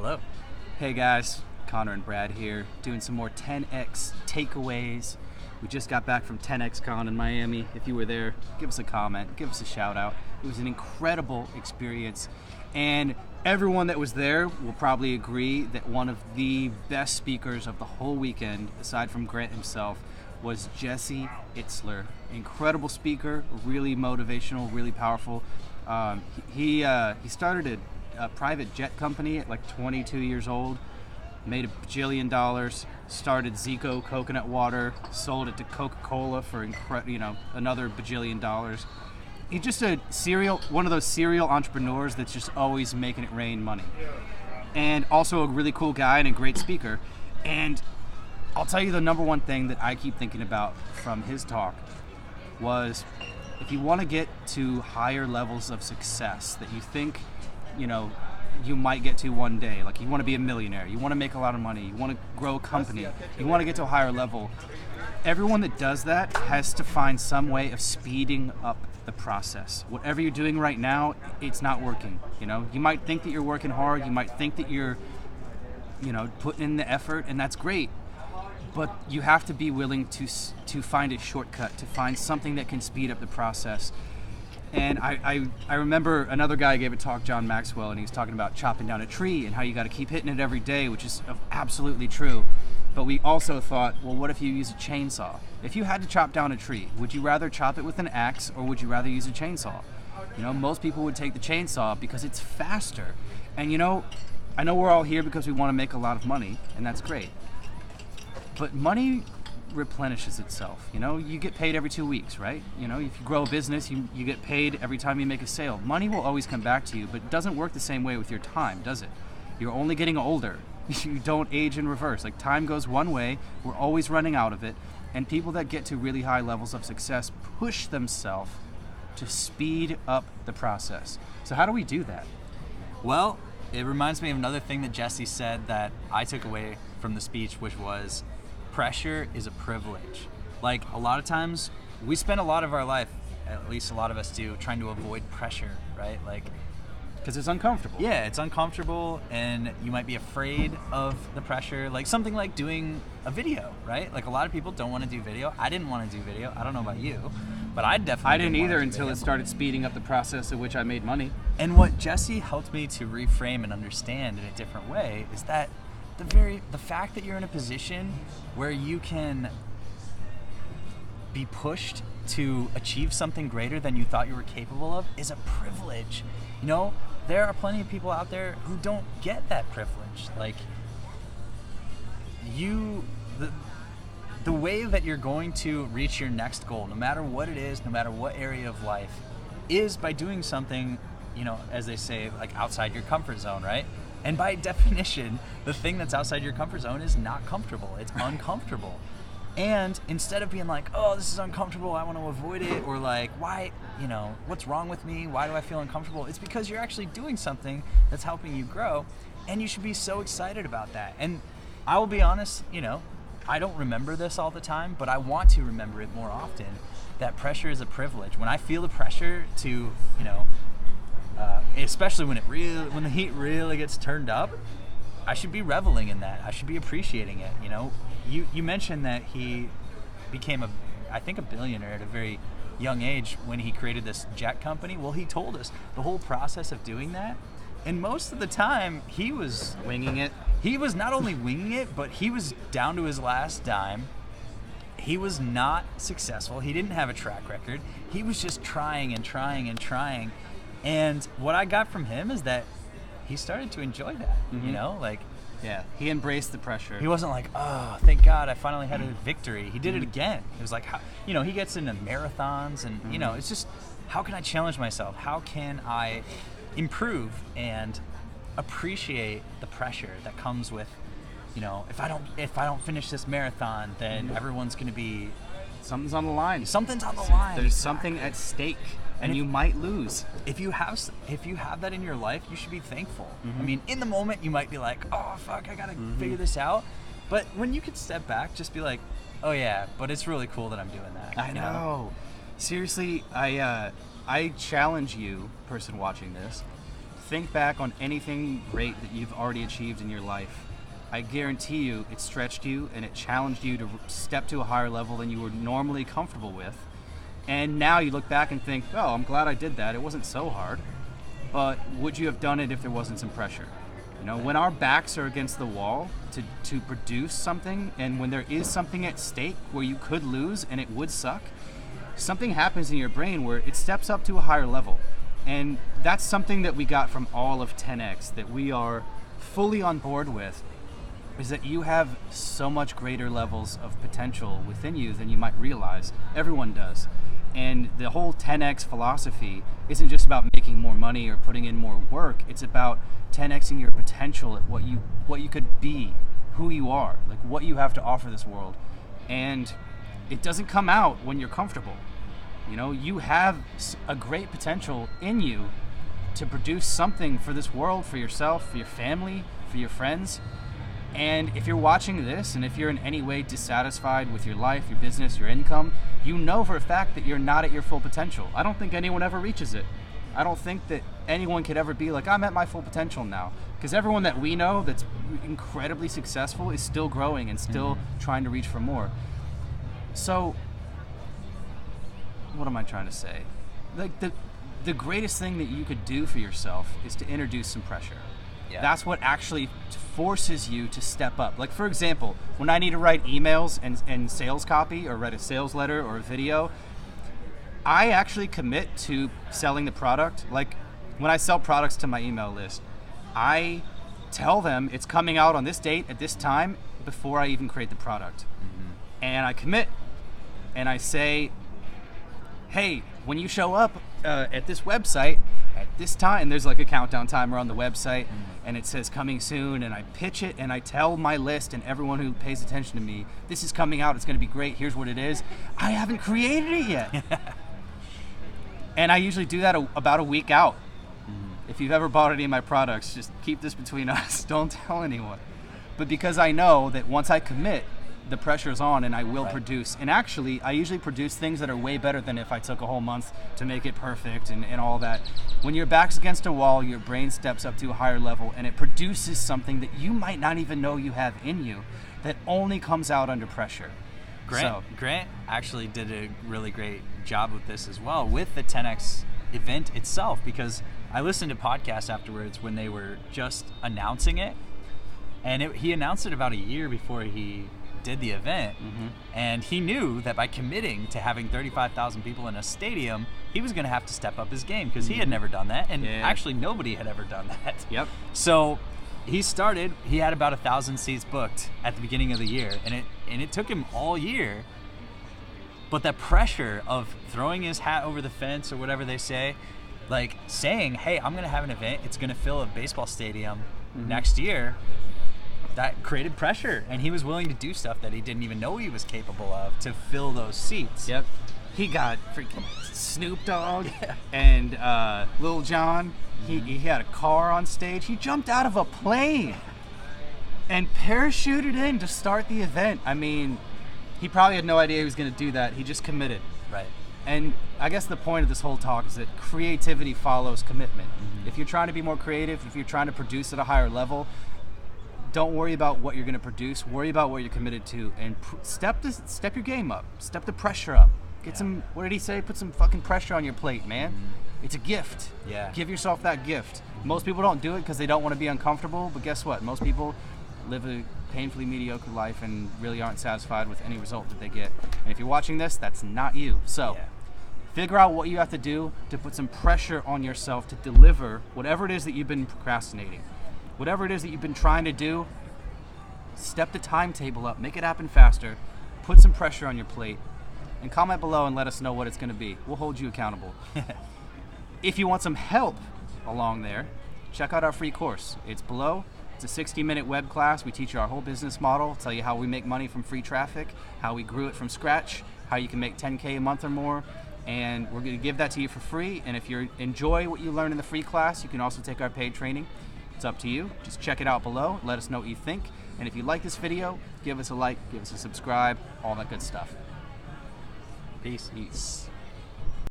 Hello. Hey guys, Connor and Brad here, doing some more 10X takeaways. We just got back from 10X Con in Miami. If you were there, give us a comment, give us a shout out. It was an incredible experience, and everyone that was there will probably agree that one of the best speakers of the whole weekend, aside from Grant himself, was Jesse Itzler. Incredible speaker, really motivational, really powerful. He started a private jet company at like 22 years old, made $1 bajillion, started Zico coconut water, sold it to Coca-Cola for another $1 bajillion. He's just one of those serial entrepreneurs that's just always making it rain money. And also a really cool guy and a great speaker. And I'll tell you the number one thing that I keep thinking about from his talk was, if you want to get to higher levels of success that you think, you might get to one day, like you want to be a millionaire, you want to make a lot of money, you want to grow a company, you want to get to a higher level, everyone that does that has to find some way of speeding up the process. Whatever you're doing right now, it's not working. You might think that you're working hard, you might think that you're putting in the effort, and that's great. But you have to be willing to find a shortcut, to find something that can speed up the process. And I remember another guy gave a talk, John Maxwell, and he was talking about chopping down a tree and how you got to keep hitting it every day, which is absolutely true. But we also thought, well, what if you use a chainsaw? If you had to chop down a tree, would you rather chop it with an axe or would you rather use a chainsaw? Most people would take the chainsaw because it's faster. And I know we're all here because we want to make a lot of money, and that's great. But money replenishes itself. You get paid every 2 weeks, right? If you grow a business, you get paid every time you make a sale. Money will always come back to you, but it doesn't work the same way with your time, does it? You're only getting older. You don't age in reverse. Like, time goes one way, we're always running out of it, and people that get to really high levels of success push themselves to speed up the process. So how do we do that? Well, it reminds me of another thing that Jesse said that I took away from the speech, which was, pressure is a privilege. Like, a lot of times we spend a lot of our life, at least a lot of us do, trying to avoid pressure, right? Like, because it's uncomfortable. Yeah, it's uncomfortable, and you might be afraid of the pressure. Like something like doing a video, right? Like, a lot of people don't want to do video. I didn't want to do video. I don't know about you, but I definitely didn't either until video. It started speeding up the process at which I made money. And what Jesse helped me to reframe and understand in a different way is that the fact that you're in a position where you can be pushed to achieve something greater than you thought you were capable of is a privilege. There are plenty of people out there who don't get that privilege. Like, the way that you're going to reach your next goal, no matter what it is, no matter what area of life, is by doing something, as they say, like outside your comfort zone, right? And by definition, the thing that's outside your comfort zone is not comfortable. It's uncomfortable. And instead of being like, oh, this is uncomfortable, I want to avoid it, or like, why, what's wrong with me? Why do I feel uncomfortable? It's because you're actually doing something that's helping you grow, and you should be so excited about that. And I will be honest, I don't remember this all the time, but I want to remember it more often, that pressure is a privilege. When I feel the pressure to, especially when the heat really gets turned up, I should be reveling in that. I should be appreciating it. You mentioned that he became a billionaire at a very young age when he created this jet company. Well, he told us the whole process of doing that, and most of the time he was winging it. He was not only winging it, but he was down to his last dime. He was not successful. He didn't have a track record. He was just trying and trying and trying. And what I got from him is that he started to enjoy that, Yeah, he embraced the pressure. He wasn't like, oh, thank God I finally had a victory. He did it again. It was like, he gets into marathons and, it's just, how can I challenge myself? How can I improve and appreciate the pressure that comes with, if I don't finish this marathon, then everyone's going to be... Something's on the line. Something's on the line. There's something at stake. And you might lose. If you have that in your life, you should be thankful. I mean, in the moment, you might be like, oh, fuck, I got to figure this out. But when you can step back, just be like, oh, yeah, but it's really cool that I'm doing that. I know. Seriously, I challenge you, person watching this, think back on anything great that you've already achieved in your life. I guarantee you it stretched you and it challenged you to step to a higher level than you were normally comfortable with. And now you look back and think, oh, I'm glad I did that. It wasn't so hard. But would you have done it if there wasn't some pressure? You know, when our backs are against the wall to produce something, and when there is something at stake where you could lose and it would suck, something happens in your brain where it steps up to a higher level. And that's something that we got from all of 10X that we are fully on board with, is that you have so much greater levels of potential within you than you might realize. Everyone does. And the whole 10X philosophy isn't just about making more money or putting in more work. It's about 10Xing your potential at what you could be, who you are, like what you have to offer this world. And it doesn't come out when you're comfortable. You know, you have a great potential in you to produce something for this world, for yourself, for your family, for your friends. And if you're watching this, and if you're in any way dissatisfied with your life, your business, your income, you know for a fact that you're not at your full potential. I don't think anyone ever reaches it. I don't think that anyone could ever be like, I'm at my full potential now. Because everyone that we know that's incredibly successful is still growing and still trying to reach for more. So, what am I trying to say? Like, the greatest thing that you could do for yourself is to introduce some pressure. Yeah. That's what actually forces you to step up. Like, for example, when I need to write emails and sales copy or write a sales letter or a video, I actually commit to selling the product. Like, when I sell products to my email list, I tell them it's coming out on this date at this time before I even create the product. And I commit, and I say, hey, when you show up at this website at this time, there's like a countdown timer on the website, and it says coming soon, and I pitch it, and I tell my list and everyone who pays attention to me, this is coming out, it's going to be great, here's what it is. I haven't created it yet. And I usually do that about a week out. If you've ever bought any of my products, just keep this between us, don't tell anyone. But because I know that once I commit, the pressure's on and I will produce. And actually, I usually produce things that are way better than if I took a whole month to make it perfect and all that. When your back's against a wall, your brain steps up to a higher level and it produces something that you might not even know you have in you that only comes out under pressure. Grant actually did a really great job with this as well, with the 10X event itself, because I listened to podcasts afterwards when they were just announcing it. And he announced it about a year before he did the event, and he knew that by committing to having 35,000 people in a stadium, he was going to have to step up his game because he had never done that, and actually nobody had ever done that. So he had about 1,000 seats booked at the beginning of the year, and it took him all year. But the pressure of throwing his hat over the fence, or whatever they say, like saying, hey, I'm going to have an event, it's going to fill a baseball stadium next year, that created pressure, and he was willing to do stuff that he didn't even know he was capable of to fill those seats. He got freaking Snoop Dogg and Lil Jon. He had a car on stage. He jumped out of a plane and parachuted in to start the event. I mean, he probably had no idea he was going to do that. He just committed. Right. And I guess the point of this whole talk is that creativity follows commitment. If you're trying to be more creative, if you're trying to produce at a higher level, don't worry about what you're going to produce. Worry about what you're committed to, and step your game up. Step the pressure up. Get some. What did he say? Put some fucking pressure on your plate, man. It's a gift. Give yourself that gift. Most people don't do it because they don't want to be uncomfortable. But guess what? Most people live a painfully mediocre life and really aren't satisfied with any result that they get. And if you're watching this, that's not you. So figure out what you have to do to put some pressure on yourself to deliver whatever it is that you've been procrastinating. Whatever it is that you've been trying to do, step the timetable up, make it happen faster, put some pressure on your plate, and comment below and let us know what it's going to be. We'll hold you accountable. If you want some help along there, check out our free course. It's below. It's a 60-minute web class. We teach you our whole business model, tell you how we make money from free traffic, how we grew it from scratch, how you can make 10K a month or more, and we're going to give that to you for free. And if you enjoy what you learn in the free class, you can also take our paid training. It's up to you. Just check it out below. Let us know what you think. And if you like this video, give us a like, give us a subscribe, all that good stuff. Peace.